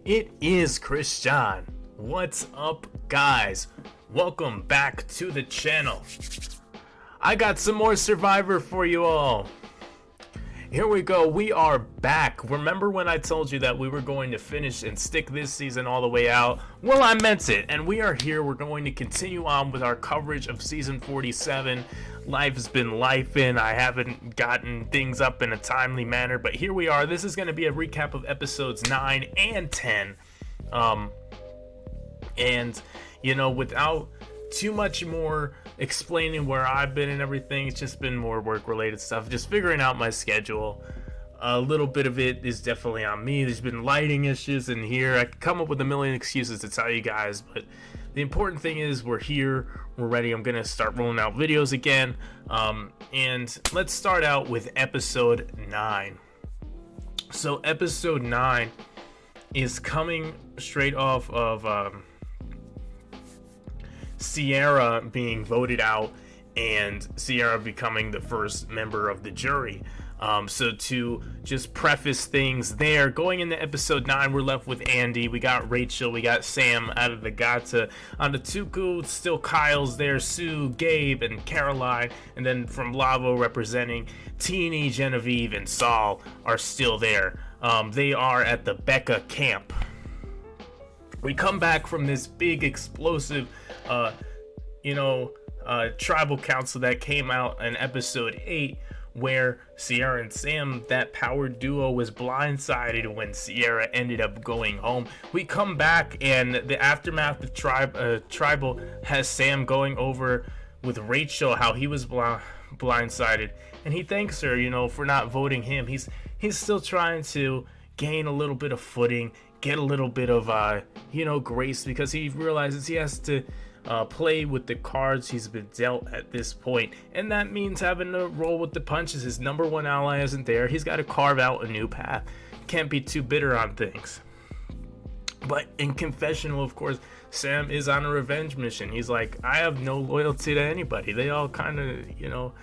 It is Christian. What's up, guys? Welcome back to the channel. I got some more Survivor for you all. Here we go. We are back. Remember when I told you that we were going to finish and stick this season all the way out? Well, I meant it. And we are here. We're going to continue on with our coverage of season 47. Life's been lifing. I haven't gotten things up in a timely manner, but here we are. This is going to be a recap of episodes 9 and 10. And, you know, without too much more explaining where I've been and everything, it's just been more work related stuff, just figuring out my schedule. A little bit of it is definitely on me. There's been lighting issues in here. I could come up with a million excuses to tell you guys, but the important thing is we're here, we're ready. I'm gonna start rolling out videos again, and let's start out with episode 9. So episode 9 is coming straight off of Sierra being voted out and Sierra becoming the first member of the jury. So to just preface things there, going into episode 9, we're left with Andy, we got Rachel, we got Sam out of the Gata. On the Tuku, still Kyle's there, Sue, Gabe, and Caroline. And then from Lavo representing Teeny, Genevieve, and Saul are still there. They are at the Becca camp. We come back from this big explosive tribal council that came out in episode 8, where Sierra and Sam, that power duo, was blindsided when Sierra ended up going home. We come back and the aftermath of tribal has Sam going over with Rachel how he was blindsided, and he thanks her, for not voting him. He's still trying to gain a little bit of footing, get a little bit of grace, because he realizes he has to play with the cards he's been dealt at this point, and that means having to roll with the punches. His number one ally isn't there. He's got to carve out a new path. Can't be too bitter on things. But in confessional, of course, Sam is on a revenge mission. He's like, I have no loyalty to anybody. They all kind of,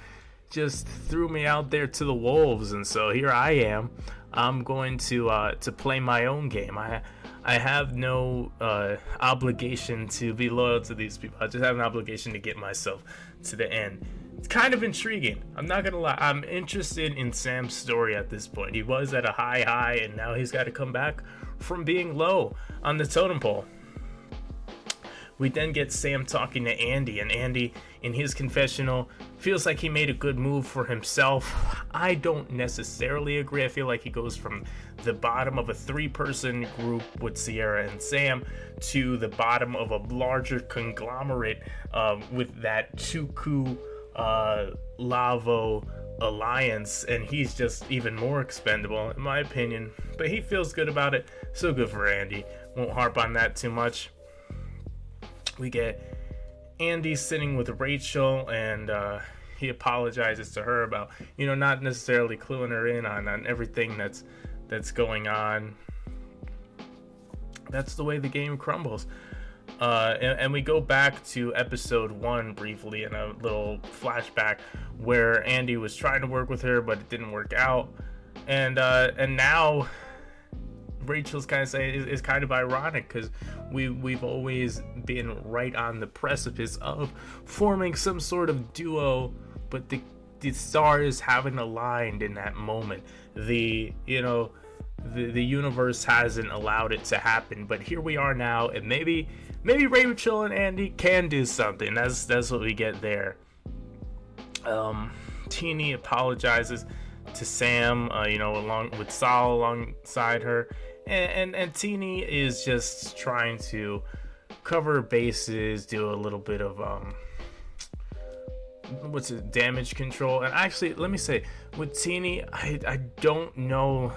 just threw me out there to the wolves, and so here I am. I'm going to play my own game. I have no obligation to be loyal to these people. I just have an obligation to get myself to the end. It's kind of intriguing. I'm not gonna lie. I'm interested in Sam's story at this point. He was at a high, and now he's got to come back from being low on the totem pole. We then get Sam talking to Andy, and Andy, in his confessional, feels like he made a good move for himself. I don't necessarily agree. I feel like he goes from the bottom of a 3-person group with Sierra and Sam to the bottom of a larger conglomerate with that Tuku Lavo alliance, and he's just even more expendable in my opinion, but he feels good about it, so good for Andy. Won't harp on that too much. We get Andy sitting with Rachel, and he apologizes to her about, not necessarily cluing her in on everything that's going on. That's the way the game crumbles. And we go back to episode 1 briefly in a little flashback where Andy was trying to work with her, but it didn't work out. And now Rachel's kind of saying it's kind of ironic, because we've always been right on the precipice of forming some sort of duo, but the stars haven't aligned in that moment. The universe hasn't allowed it to happen, but here we are now, and maybe Rachel and Andy can do something. That's what we get there. Teeny apologizes to Sam, along with Saul alongside her. And Teeny is just trying to cover bases, do a little bit of damage control. And actually, let me say, with Teeny, I don't know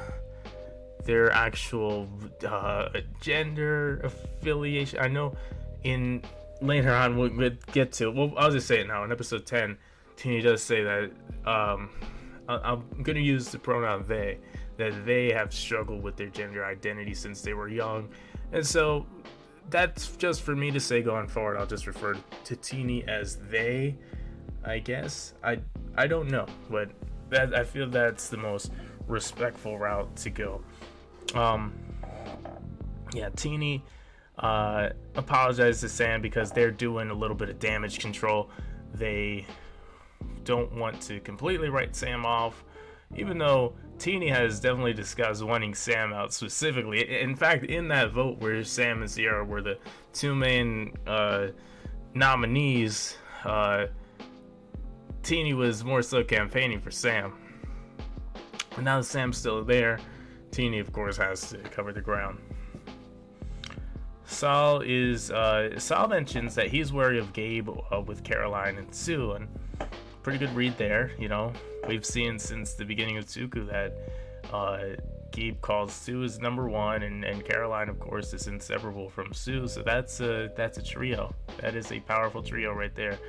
their actual gender affiliation. I know in later on we'll get to. Well, I'll just say it now. In episode 10, Teeny does say that I'm gonna use the pronoun they. That they have struggled with their gender identity since they were young, and so that's just for me to say going forward. I'll just refer to Teeny as they, I guess. I don't know, but I feel that's the most respectful route to go. Yeah, Teeny apologized to Sam because they're doing a little bit of damage control. They don't want to completely write Sam off, even though Teeny has definitely discussed wanting Sam out specifically. In fact, in that vote where Sam and Sierra were the two main nominees, Teeny was more so campaigning for Sam. And now that Sam's still there, Teeny, of course, has to cover the ground. Saul mentions that he's wary of Gabe with Caroline and Sue, and pretty good read there. You know, we've seen since the beginning of Tsuku that Gabe calls Sue as number one, and Caroline, of course, is inseparable from Sue. So that's a trio. That is a powerful trio right there.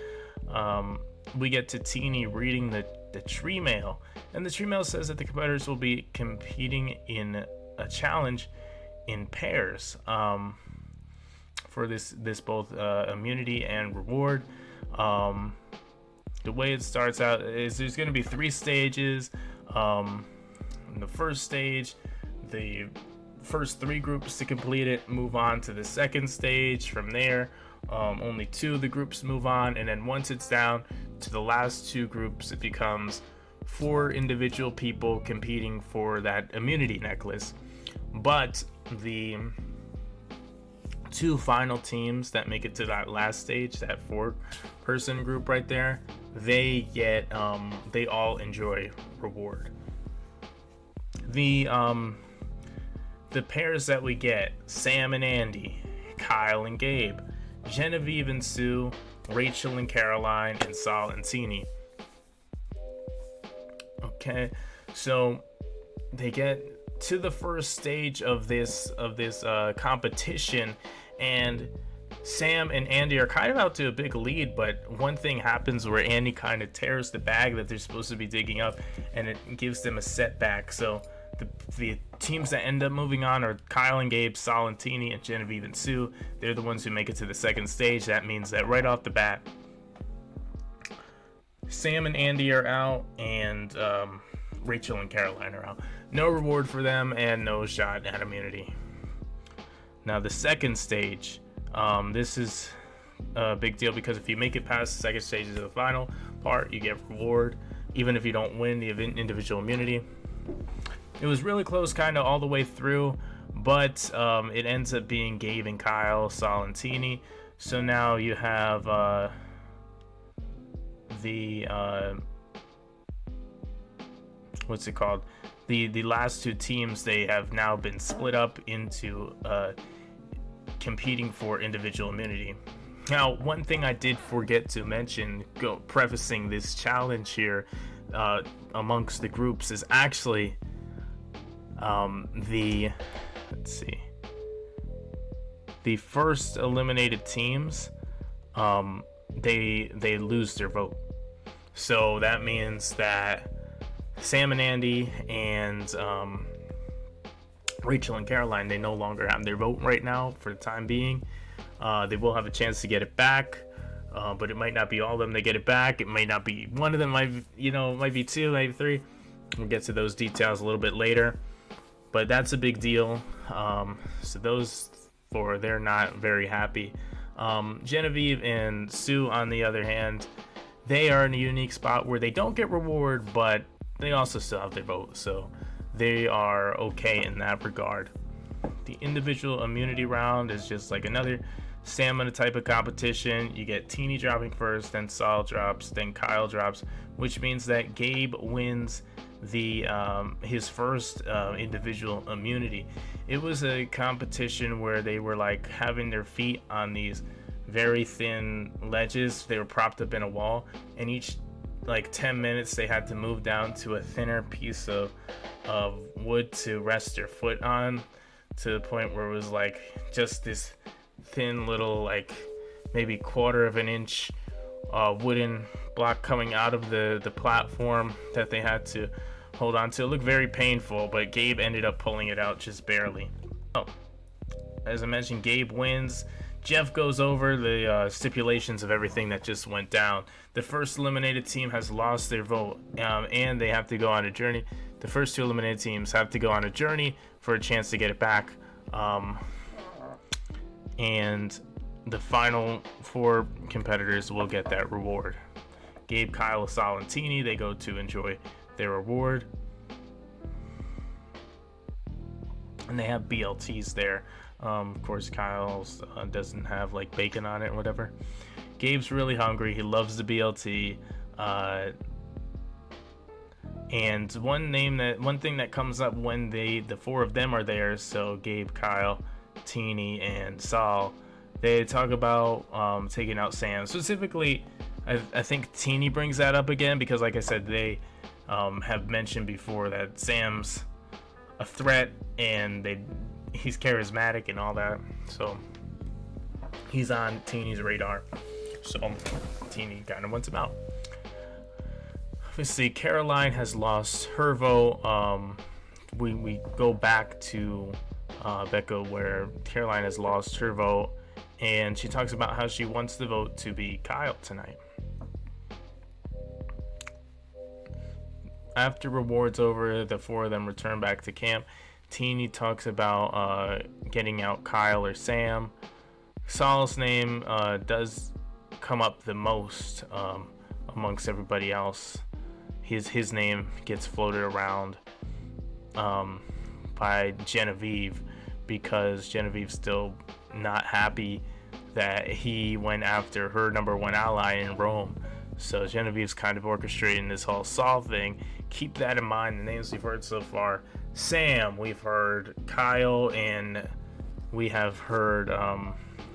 We get to Teeny reading the tree mail, and the tree mail says that the competitors will be competing in a challenge in pairs for this both immunity and reward. The way it starts out is there's going to be 3 stages. In the first stage, the first 3 groups to complete it move on to the second stage. From there, only 2 of the groups move on, and then once it's down to the last 2 groups, it becomes 4 individual people competing for that immunity necklace. But the 2 final teams that make it to that last stage, that 4-person group right there, they get they all enjoy reward. The pairs that we get: Sam and Andy, Kyle and Gabe, Genevieve and Sue, Rachel and Caroline, and Saul and Teeny. Okay, so they get to the first stage of this competition, and Sam and Andy are kind of out to a big lead, but one thing happens where Andy kind of tears the bag that they're supposed to be digging up, and it gives them a setback. So the teams that end up moving on are Kyle and Gabe, Saul and Teeny, and Genevieve and Sue. They're the ones who make it to the second stage. That means that right off the bat, Sam and Andy are out, and Rachel and Caroline are out. No reward for them, and no shot at immunity. Now the second stage, this is a big deal because if you make it past the second stage of the final part, you get reward, even if you don't win the individual immunity. It was really close kind of all the way through, but it ends up being Gabe and Kyle, Saul and Teeny. So now you have the what's it called? The last 2 teams, they have now been split up into competing for individual immunity. Now, one thing I did forget to mention, prefacing this challenge here amongst the groups, is actually the first eliminated teams, they lose their vote. So that means that Sam and Andy and Rachel and Caroline, they no longer have their vote right now for the time being. They will have a chance to get it back, but it might not be all of them that get it back. It might not be one of them. Might be 2, maybe 3. We'll get to those details a little bit later, but that's a big deal. So those 4, they're not very happy. Genevieve and Sue, on the other hand, they are in a unique spot where they don't get reward, but they also still have their vote, so they are okay in that regard. The individual immunity round is just like another stamina type of competition. You get Teeny dropping first, then Saul drops, then Kyle drops, which means that Gabe wins the his first individual immunity. It was a competition where they were like having their feet on these very thin ledges. They were propped up in a wall, and each like 10 minutes they had to move down to a thinner piece of wood to rest their foot on, to the point where it was like just this thin little, like maybe quarter of an inch wooden block coming out of the platform that they had to hold on to. It looked very painful, but Gabe ended up pulling it out just barely. Oh, as I mentioned, Gabe wins. Jeff goes over the stipulations of everything that just went down. The first eliminated team has lost their vote, and they have to go on a journey. The first 2 eliminated teams have to go on a journey for a chance to get it back. and the final 4 competitors will get that reward. Gabe, Kyle, Sal, and Teeny, they go to enjoy their reward. And they have BLTs there. Of course, Kyle's doesn't have like bacon on it or whatever. Gabe's really hungry. He loves the BLT. And one thing that comes up when the 4 of them are there, so Gabe, Kyle, Teeny, and Sal, they talk about taking out Sam. Specifically, I think Teeny brings that up again because, like I said, they have mentioned before that Sam's a threat and he's charismatic and all that, so he's on Teeny's radar. So Teeny kind of wants him out. Obviously, Caroline has lost her vote. We go back to Becca, where Caroline has lost her vote, and she talks about how she wants the vote to be Kyle tonight. After rewards over, the 4 of them return back to camp. Teeny talks about getting out Kyle or Sam. Sal's name does come up the most amongst everybody else. His name gets floated around by Genevieve, because Genevieve's still not happy that he went after her number 1 ally in Rome. So Genevieve's kind of orchestrating this whole Saul thing. Keep that in mind. The names we've heard so far: Sam, we've heard Kyle, and we have heard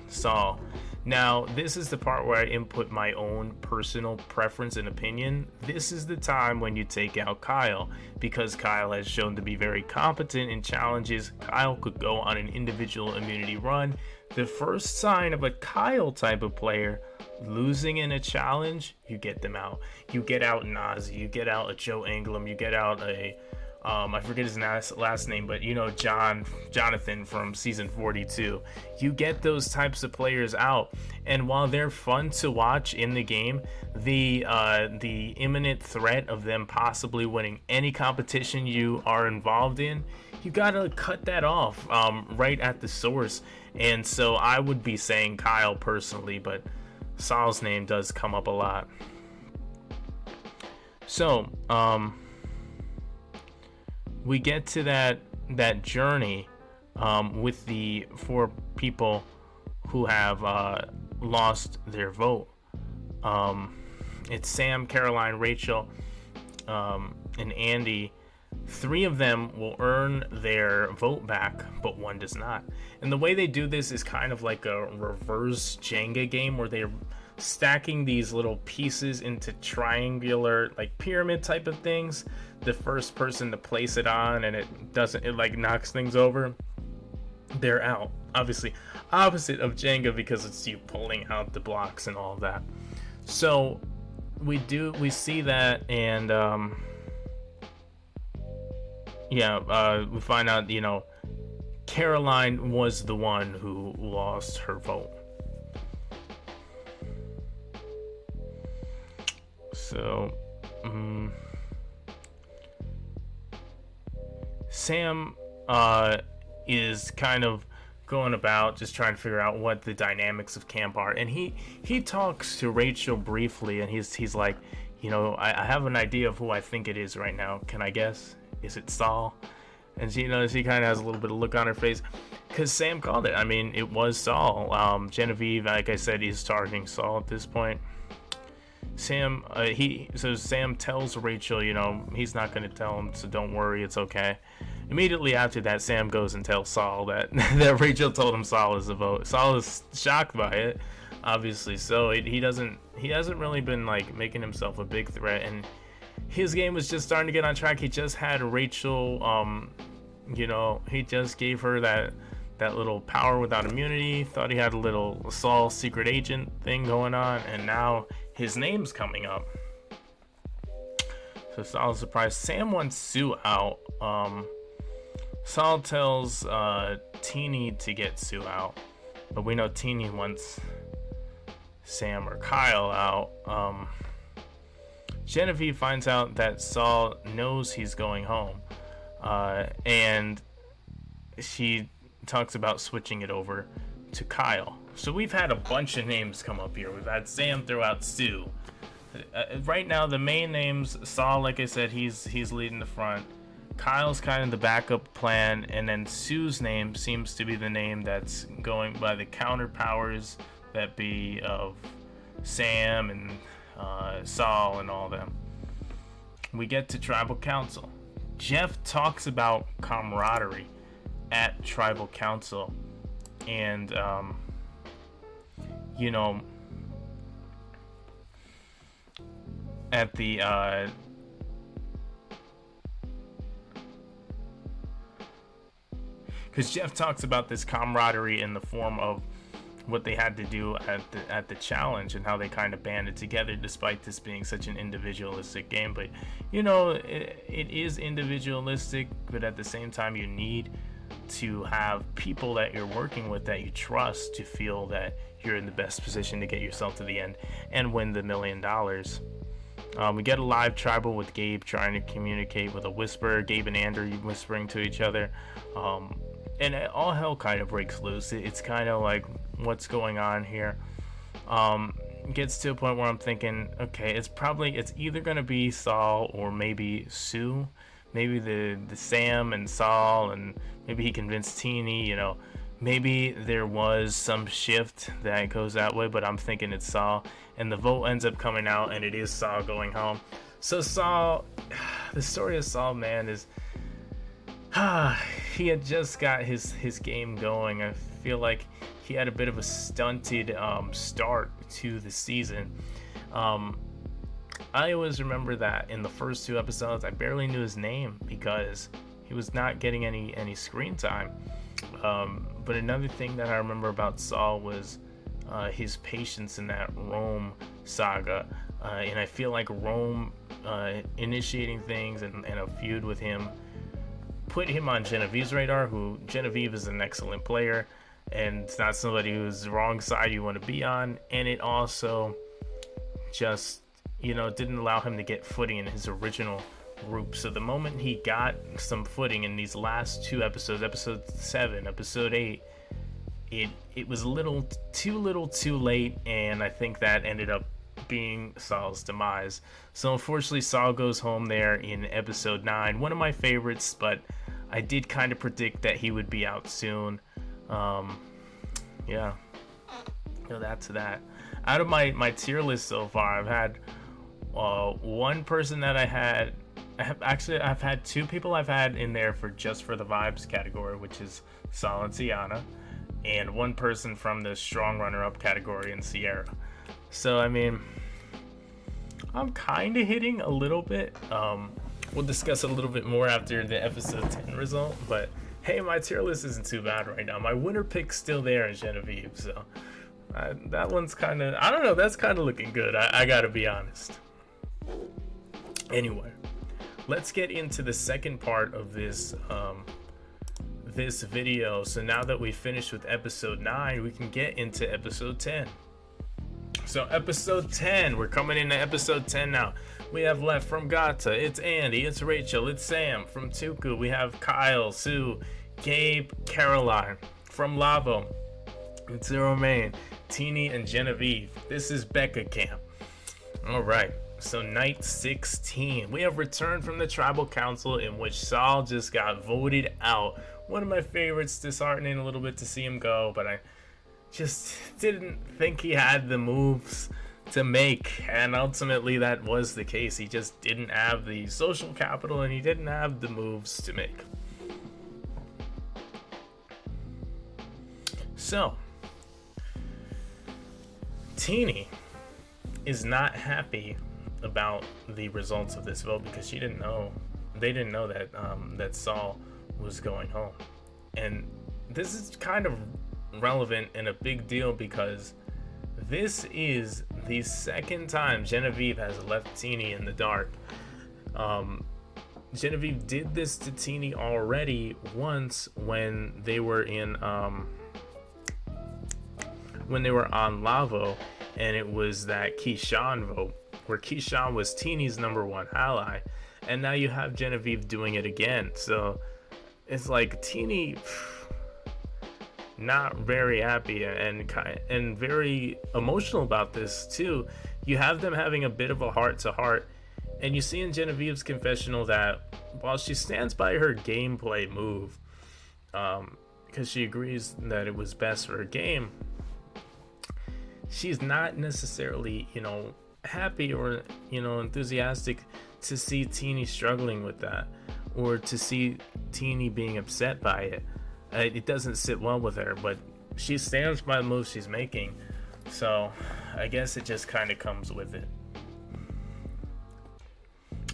Saul. Now, this is the part where I input my own personal preference and opinion. This is the time when you take out Kyle, because Kyle has shown to be very competent in challenges. Kyle could go on an individual immunity run. The first sign of a Kyle type of player losing in a challenge, you get them out. You get out Nazi, you get out a Joe Anglim, you get out a I forget his last name, but you know, Jonathan from season 42. You get those types of players out, and while they're fun to watch in the game, the imminent threat of them possibly winning any competition you are involved in, you gotta cut that off right at the source. And so I would be saying Kyle personally, but Sal's name does come up a lot. So we get to that journey with the 4 people who have lost their vote. It's Sam, Caroline, Rachel, and Andy. 3 of them will earn their vote back, but 1 does not. And the way they do this is kind of like a reverse Jenga game, where they're stacking these little pieces into triangular, like pyramid type of things. The first person to place it on and it like knocks things over, they're out. Obviously opposite of Jenga, because it's you pulling out the blocks and all of that. So we see that, and we find out, you know, Caroline was the one who lost her vote. So Sam is kind of going about just trying to figure out what the dynamics of camp are, and he talks to Rachel briefly, and he's like, you know, I have an idea of who I think it is right now. Can I guess? Is it Saul? And she kind of has a little bit of look on her face, because Sam called it. I mean, it was Saul. Genevieve, like I said, is targeting Saul at this point. Sam tells Rachel, you know, he's not going to tell him, so don't worry, it's okay. Immediately after that, Sam goes and tells Saul that Rachel told him Saul is the vote. Saul is shocked by it, obviously. So he hasn't really been like making himself a big threat, and his game was just starting to get on track. He just had Rachel, he just gave her that little power without immunity. Thought he had a little Saul secret agent thing going on, and now his name's coming up. So Saul's surprised. Sam wants Sue out. Saul tells Teeny to get Sue out, but we know Teeny wants Sam or Kyle out. Genevieve finds out that Saul knows he's going home, and she talks about switching it over to Kyle. So we've had a bunch of names come up here. We've had Sam throw out Sue. Right now, the main names, Saul, like I said, he's leading the front. Kyle's kind of the backup plan, and then Sue's name seems to be the name that's going by the counter powers that be of Sam and Saul and all them. We get to Tribal Council. Jeff talks about camaraderie at Tribal Council, and at the because Jeff talks about this camaraderie in the form of what they had to do at the challenge and how they kind of banded together despite this being such an individualistic game. But it is individualistic, but at the same time you need to have people that you're working with that you trust to feel that you're in the best position to get yourself to the end and win the $1 million. We get a live tribal with Gabe trying to communicate with a whisper, Gabe and Andrew whispering to each other, and all hell kind of breaks loose. It's kind of like, what's going on here? Gets to a point where I'm thinking, okay, it's either gonna be Saul or maybe Sue, maybe the Sam and Saul, and maybe he convinced Teeny. Maybe there was some shift that goes that way, but I'm thinking it's Saul, and the vote ends up coming out, and it is Saul going home. So Saul, the story of Saul, man, is he had just got his game going. I feel like he had a bit of a stunted start to the season. I always remember that in the first 2 episodes, I barely knew his name because he was not getting any screen time. But another thing that I remember about Saul was his patience in that Rome saga. And I feel like Rome initiating things and a feud with him put him on Genevieve's radar, who Genevieve is an excellent player, and it's not somebody who's the wrong side you want to be on. And it also just, didn't allow him to get footing in his original group. So the moment he got some footing in these last 2 episodes, episode 7, episode 8, it was a little too late, and I think that ended up being Saul's demise. So unfortunately, Saul goes home there in episode 9, one of my favorites, but I did kind of predict that he would be out soon. That's that. Out of my tier list so far, I've had one person that I've had 2 people I've had in there for just for the vibes category, which is Saul and Tiana, and one person from the strong runner-up category in Sierra. So I mean, I'm kind of hitting a little bit. We'll discuss it a little bit more after the episode 10 result, but hey, my tier list isn't too bad right now. My winner pick's still there in Genevieve, so that one's kind of, I don't know, that's kind of looking good. I gotta be honest. Anyway, let's get into the second part of this this video. So now that we finished with episode 9, we can get into episode 10. So episode 10, we're coming into episode 10 now. We have left from Gata, it's Andy, it's Rachel, it's Sam. From Tuku, we have Kyle, Sue, Gabe, Caroline. From Lavo, it's Romaine, Teeny, and Genevieve. This is Becca Camp. Alright, so night 16. We have returned from the tribal council in which Saul just got voted out. One of my favorites, disheartening a little bit to see him go, but I just didn't think he had the moves to make, and ultimately that was the case. He just didn't have the social capital, and he didn't have the moves to make. So Teeny is not happy about the results of this vote because they didn't know that that Saul was going home. And this is kind of relevant and a big deal because this is the second time Genevieve has left Teeny in the dark. Genevieve did this to Teeny already once when they were in when they were on Lavo, and it was that Keyshawn vote where Keyshawn was Teeny's number 1 ally, and now you have Genevieve doing it again. So it's like Teeny not very happy and very emotional about this too. You have them having a bit of a heart to heart, and you see in Genevieve's confessional that while she stands by her gameplay move, because she agrees that it was best for her game, she's not necessarily, happy or, enthusiastic to see Teeny struggling with that, or to see Teeny being upset by it. It doesn't sit well with her, but she stands by the moves she's making. So I guess it just kind of comes with it.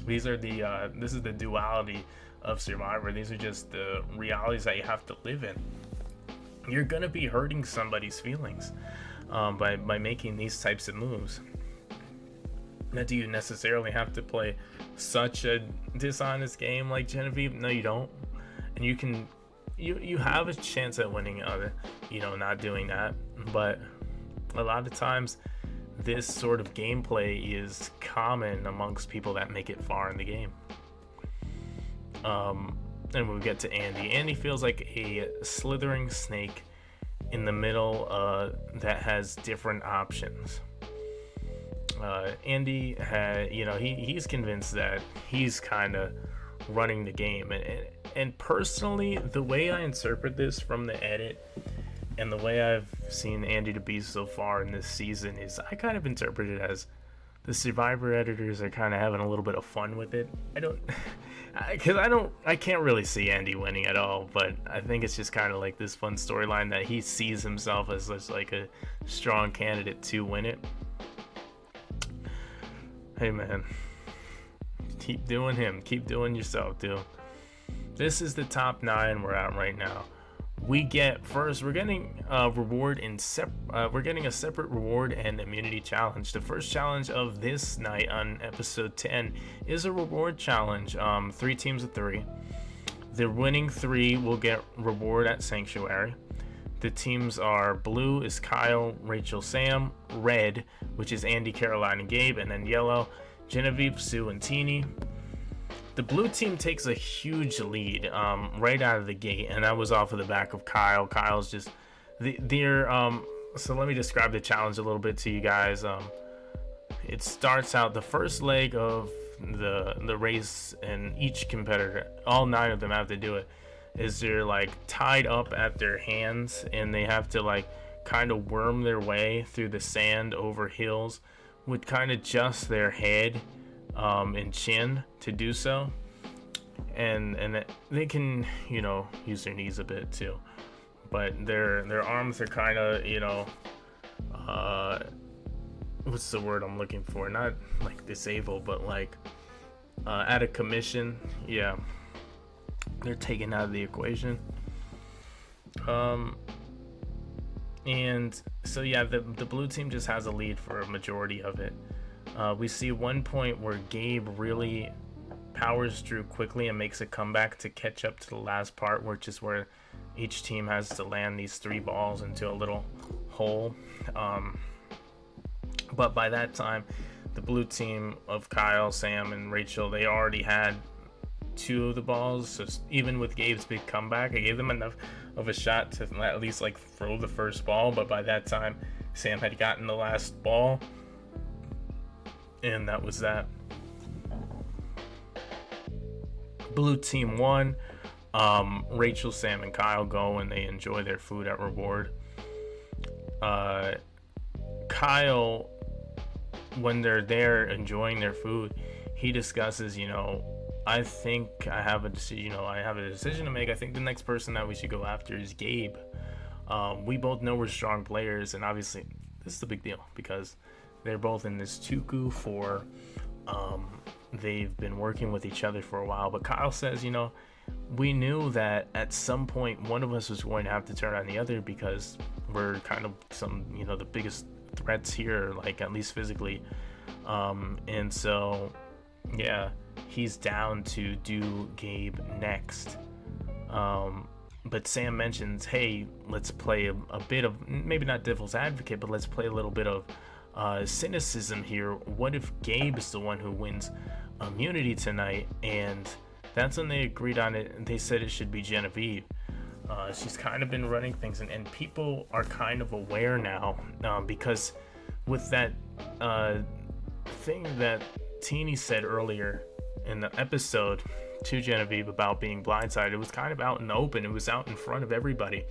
This is the duality of Survivor. These are just the realities that you have to live in. You're gonna be hurting somebody's feelings by making these types of moves. Now, do you necessarily have to play such a dishonest game like Genevieve? No, you don't. And you have a chance at winning, not doing that. But a lot of times, this sort of gameplay is common amongst people that make it far in the game. And when we get to Andy, Andy feels like a slithering snake in the middle that has different options. Andy had, he's convinced that he's kind of running the game, and personally, the way I interpret this from the edit and the way I've seen Andy to be so far in this season is I kind of interpret it as the Survivor editors are kind of having a little bit of fun with it. I can't really see Andy winning at all, but I think it's just kind of like this fun storyline that he sees himself as just like a strong candidate to win it. Hey man, keep doing him, keep doing yourself, dude. This is the top 9 we're at right now. We're getting a reward we're getting a separate reward and immunity challenge. The first challenge of this night on episode 10 is a reward challenge. 3 teams of 3. The winning 3 will get reward at Sanctuary. The teams are blue is Kyle, Rachel, Sam, red, which is Andy, Caroline, and Gabe, and then yellow, Genevieve, Sue, and Teeny. The blue team takes a huge lead right out of the gate, and that was off of the back of Kyle. Kyle's just so let me describe the challenge a little bit to you guys. It starts out the first leg of the race, and each competitor, all 9 of them have to do it, is they're like tied up at their hands, and they have to like kind of worm their way through the sand over hills with kind of just their head and chin to do so, and they can use their knees a bit too, but their arms are kind of what's the word I'm looking for, not like disabled, but like out of commission. Yeah, they're taken out of the equation. And so yeah, the blue team just has a lead for a majority of it. We see one point where Gabe really powers through quickly and makes a comeback to catch up to the last part, which is where each team has to land these 3 balls into a little hole. But by that time, the blue team of Kyle, Sam, and Rachel, they already had 2 of the balls. So even with Gabe's big comeback, I gave them enough of a shot to at least like throw the first ball. But by that time, Sam had gotten the last ball. And that was that. Blue team won. Rachel, Sam, and Kyle go and they enjoy their food at reward. Kyle, when they're there enjoying their food, he discusses, I think I have a decision. I have a decision to make. I think the next person that we should go after is Gabe. We both know we're strong players, and obviously this is a big deal because they're both in this tuku for they've been working with each other for a while. But Kyle says, we knew that at some point one of us was going to have to turn on the other because we're kind of the biggest threats here, like at least physically. And so, yeah, he's down to do Gabe next. But Sam mentions, hey, let's play a bit of, maybe not devil's advocate, but let's play a little bit of cynicism here. What if Gabe is the one who wins immunity tonight? And that's when they agreed on it, and they said it should be Genevieve. She's kind of been running things, and people are kind of aware now, because with that thing that Teeny said earlier in the episode to Genevieve about being blindsided, it was kind of out in the open. It was out in front of everybody.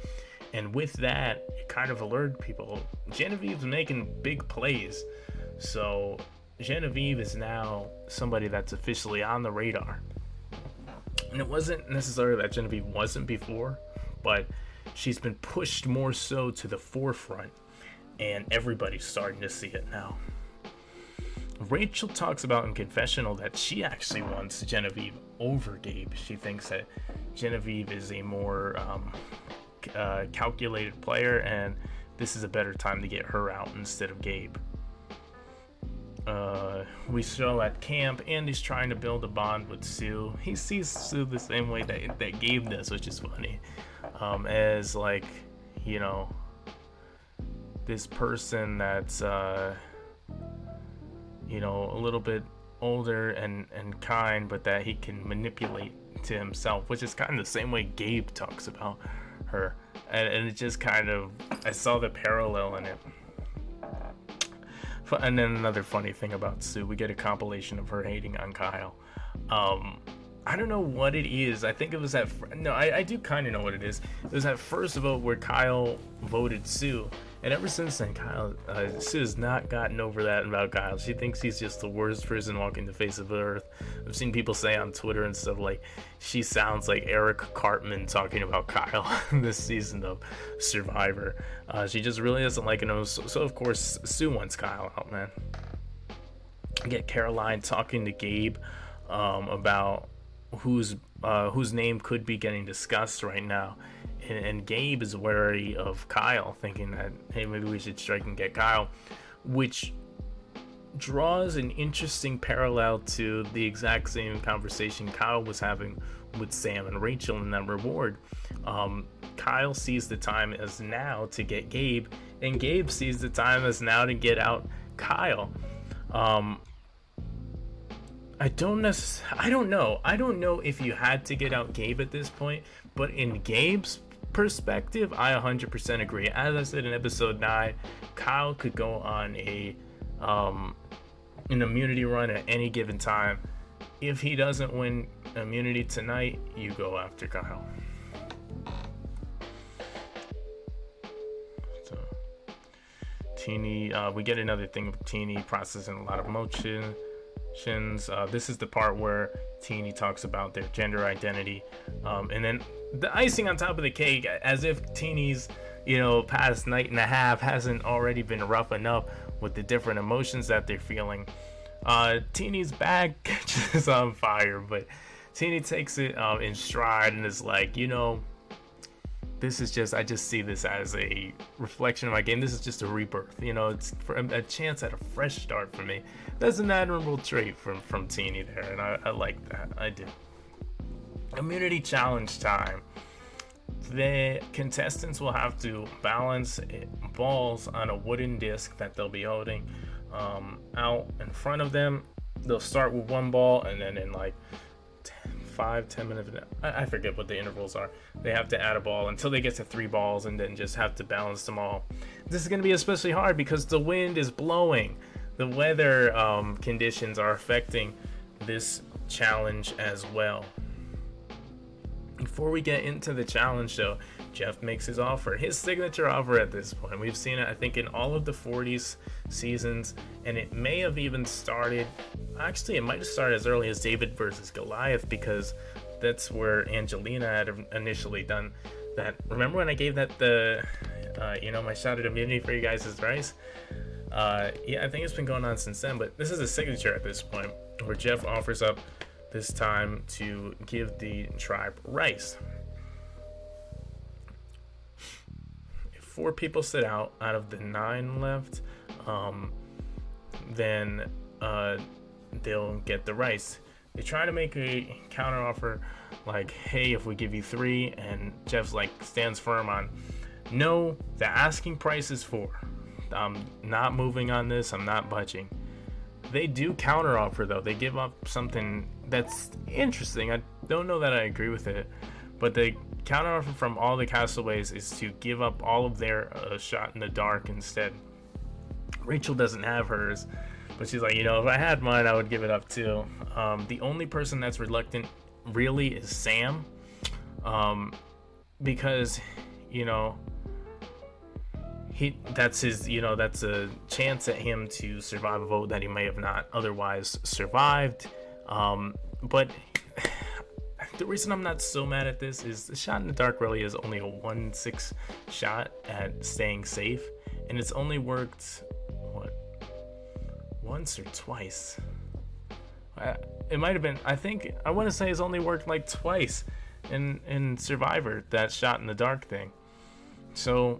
And with that, it kind of alerted people. Genevieve's making big plays. So Genevieve is now somebody that's officially on the radar. And it wasn't necessarily that Genevieve wasn't before, but she's been pushed more so to the forefront. And everybody's starting to see it now. Rachel talks about in confessional that she actually wants Genevieve over Gabe. She thinks that Genevieve is a more calculated player, and this is a better time to get her out instead of Gabe. We show at camp, Andy's trying to build a bond with Sue. He sees Sue the same way that Gabe does, which is funny. As like, you know, this person that's you know, a little bit older and kind, but that he can manipulate to himself, which is kind of the same way Gabe talks about her. And it just kind of, I saw the parallel in it. And then another funny thing about Sue, we get a compilation of her hating on Kyle. I don't know what it is. I think it was that, no, I do kind of know what it is. It was that first vote where Kyle voted Sue. And ever since then, Sue has not gotten over that about Kyle. She thinks he's just the worst person walking the face of the earth. I've seen people say on Twitter and stuff like, she sounds like Eric Cartman talking about Kyle this season of Survivor. She just really doesn't like him. So of course, Sue wants Kyle out, man. Get Caroline talking to Gabe about whose name could be getting discussed right now. And Gabe is wary of Kyle, thinking that, hey, maybe we should strike and get Kyle, which draws an interesting parallel to the exact same conversation Kyle was having with Sam and Rachel in that reward. Kyle sees the time as now to get Gabe, and Gabe sees the time as now to get out Kyle. I don't know if you had to get out Gabe at this point, but in Gabe's perspective, I 100% agree. As I said in episode 9, Kyle could go on an immunity run at any given time. If he doesn't win immunity tonight, you go after Kyle. So, Teeny, we get another thing of Teeny processing a lot of emotion. This is the part where Teeny talks about their gender identity, and then the icing on top of the cake, as if Teeny's, you know, past night and a half hasn't already been rough enough with the different emotions that they're feeling. Teeny's bag catches on fire, but Teeny takes it in stride and is like, you know, this is just, I just see this as a reflection of my game. This is just a rebirth, you know, it's a chance at a fresh start for me. That's an admirable trait from Teeny there, and I like that. I do. Immunity challenge time. The contestants will have to balance balls on a wooden disc that they'll be holding out in front of them. They'll start with one ball, and then in like 5-10 minutes, I forget what the intervals are, they have to add a ball until they get to 3 balls, and then just have to balance them all. This is going to be especially hard because the wind is blowing. The weather conditions are affecting this challenge as well. Before we get into the challenge, though, Jeff makes his offer, his signature offer at this point. We've seen it, I think, in all of the 40s seasons, and it may have even started, actually, it might have started as early as David versus Goliath, because that's where Angelina had initially done that. Remember when I gave that my shot at immunity for you guys' advice? Yeah, I think it's been going on since then, but this is a signature at this point, where Jeff offers up this time to give the tribe rice. If 4 people sit out of the 9 left, then they'll get the rice. They try to make a counter offer like, hey, if we give you 3, and Jeff's like stands firm on, no, the asking price is 4. I'm not moving on this, I'm not budging. They do counteroffer though. They give up something that's interesting. I don't know that I agree with it, But the counteroffer from all the castaways is to give up all of their shot in the dark instead. Rachel doesn't have hers, but she's like, if I had mine, I would give it up too. The only person that's reluctant really is Sam, because that's a chance at him to survive a vote that he may have not otherwise survived. But the reason I'm not so mad at this is the shot in the dark really is only a 1/6 shot at staying safe, and it's only worked once or twice. It might have been, I want to say it's only worked like twice in Survivor, that shot in the dark thing. So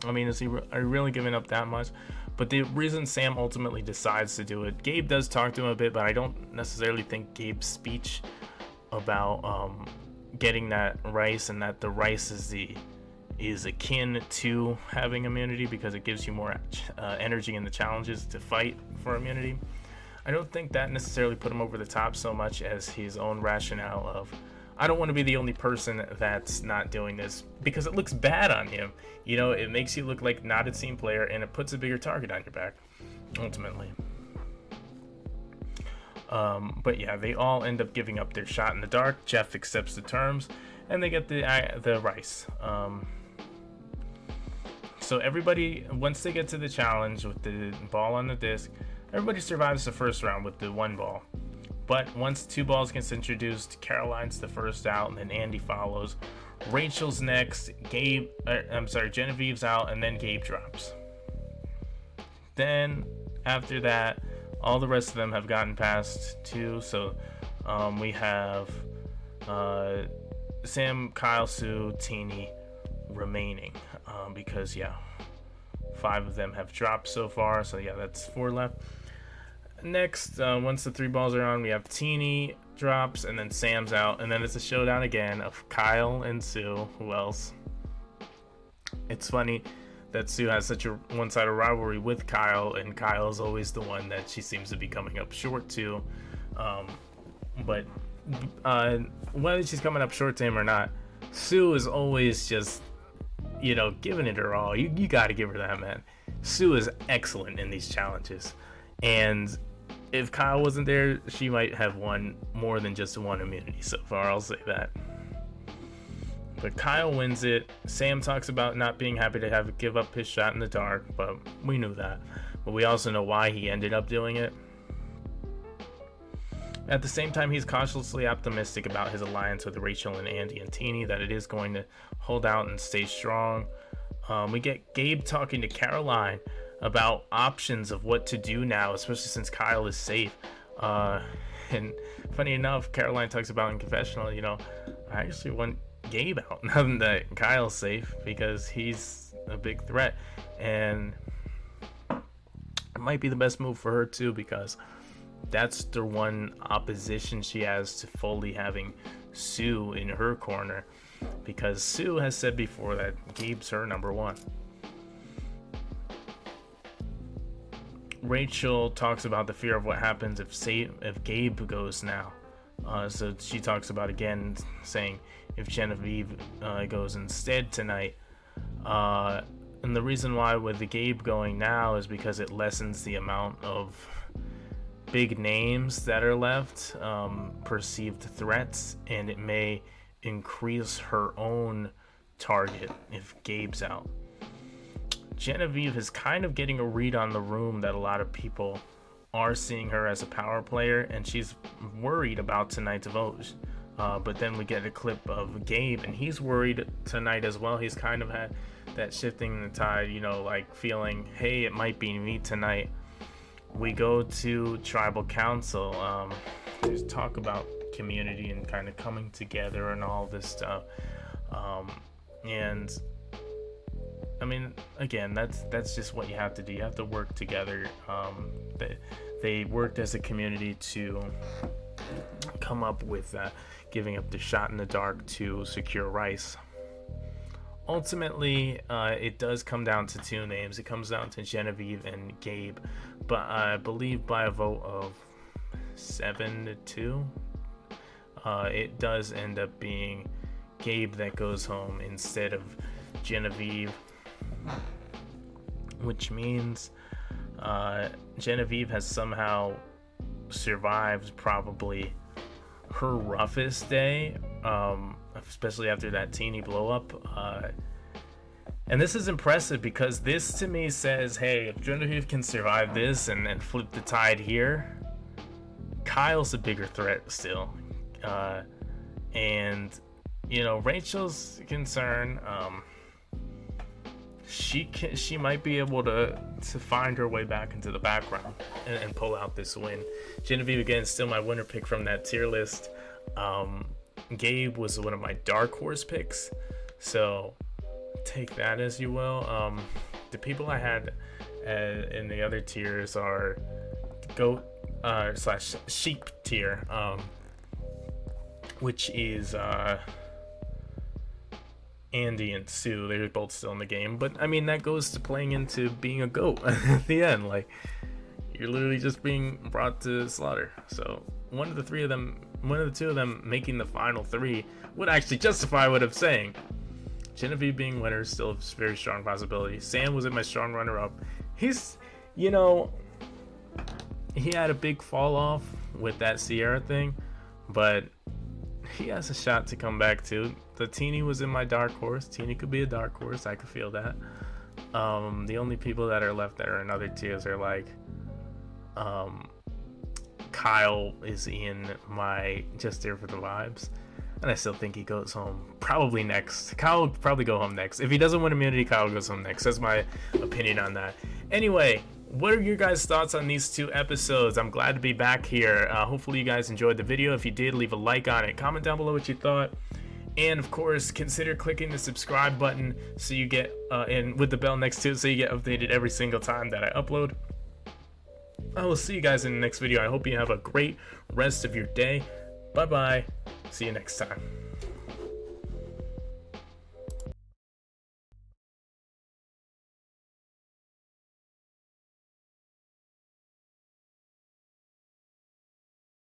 I mean, are you really giving up that much? But the reason Sam ultimately decides to do it, Gabe does talk to him a bit, but I don't necessarily think Gabe's speech about getting that rice, and that the rice is akin to having immunity because it gives you more energy in the challenges to fight for immunity. I don't think that necessarily put him over the top so much as his own rationale of, I don't want to be the only person that's not doing this, because it looks bad on him. It makes you look like not a team player, and it puts a bigger target on your back, ultimately. But yeah, they all end up giving up their shot in the dark. Jeff accepts the terms, and they get the rice. So everybody, once they get to the challenge with the ball on the disc, everybody survives the first round with the one ball. But once 2 balls gets introduced, Caroline's the first out, and then Andy follows. Rachel's next. Genevieve's out, and then Gabe drops. Then after that, all the rest of them have gotten past 2. So we have Sam, Kyle, Sue, Teeny remaining, because 5 of them have dropped so far. So that's 4 left. Next, once the 3 balls are on, we have Teeny drops, and then Sam's out, and then it's a showdown again of Kyle and Sue. Who else? It's funny that Sue has such a one-sided rivalry with Kyle, and Kyle's always the one that she seems to be coming up short to. But whether she's coming up short to him or not, Sue is always just, giving it her all. You got to give her that, man. Sue is excellent in these challenges, and if Kyle wasn't there, she might have won more than just one immunity so far, I'll say that. But Kyle wins it. Sam talks about not being happy to give up his shot in the dark, but we knew that. But we also know why he ended up doing it. At the same time, he's cautiously optimistic about his alliance with Rachel and Andy and Teeny, that it is going to hold out and stay strong. We get Gabe talking to Caroline about options of what to do now, especially since Kyle is safe. And funny enough, Caroline talks about in confessional, I actually want Gabe out now that Kyle's safe, because he's a big threat, and it might be the best move for her too, because that's the one opposition she has to fully having Sue in her corner, because Sue has said before that Gabe's her number 1. Rachel talks about the fear of what happens if Gabe goes now. So she talks about, again, saying if Genevieve goes instead tonight. And the reason why with the Gabe going now is because it lessens the amount of big names that are left, perceived threats, and it may increase her own target if Gabe's out. Genevieve is kind of getting a read on the room that a lot of people are seeing her as a power player, and she's worried about tonight's vote. But then we get a clip of Gabe, and he's worried tonight as well. He's kind of had that shifting in the tide, like feeling, hey, it might be me tonight. We go to tribal council. There's talk about community and kind of coming together and all this stuff. And I mean, again, that's just what you have to do. You have to work together. They worked as a community to come up with giving up the shot in the dark to secure rice. Ultimately, it does come down to 2 names. It comes down to Genevieve and Gabe, but I believe by a vote of 7-2. it does end up being Gabe that goes home instead of Genevieve, which means Genevieve has somehow survived probably her roughest day, especially after that teeny blow up. And this is impressive because this to me says, hey, if Genevieve can survive this and flip the tide here, Kyle's a bigger threat still. And you know, Rachel's concern, she might be able to find her way back into the background and pull out this win. Genevieve, again, still my winner pick from that tier list. Gabe was one of my dark horse picks, so take that as you will. The people I had in the other tiers are goat / sheep tier, which is Andy and Sue. They're both still in the game, but I mean that goes to playing into being a goat at the end. Like, you're literally just being brought to slaughter. So one of the two of them making the final three would actually justify what I'm saying. Genevieve being winner is still a very strong possibility. Sam was in my strong runner-up. He's, you know, he had a big fall off with that Sierra thing, but he has a shot to come back too. The Teeny was in my dark horse. Teeny could be a dark horse. I could feel that. The only people that are left that are in other tiers are like, Kyle is in my just there for the vibes, and I still think he goes home probably next. Kyle would probably go home next. If he doesn't win immunity, Kyle goes home next. That's my opinion on that. Anyway, what are your guys' thoughts on these two episodes? I'm glad to be back here. Hopefully you guys enjoyed the video. If you did, leave a like on it. Comment down below what you thought. And of course, consider clicking the subscribe button so you get, and with the bell next to it so you get updated every single time that I upload. I will see you guys in the next video. I hope you have a great rest of your day. Bye-bye. See you next time.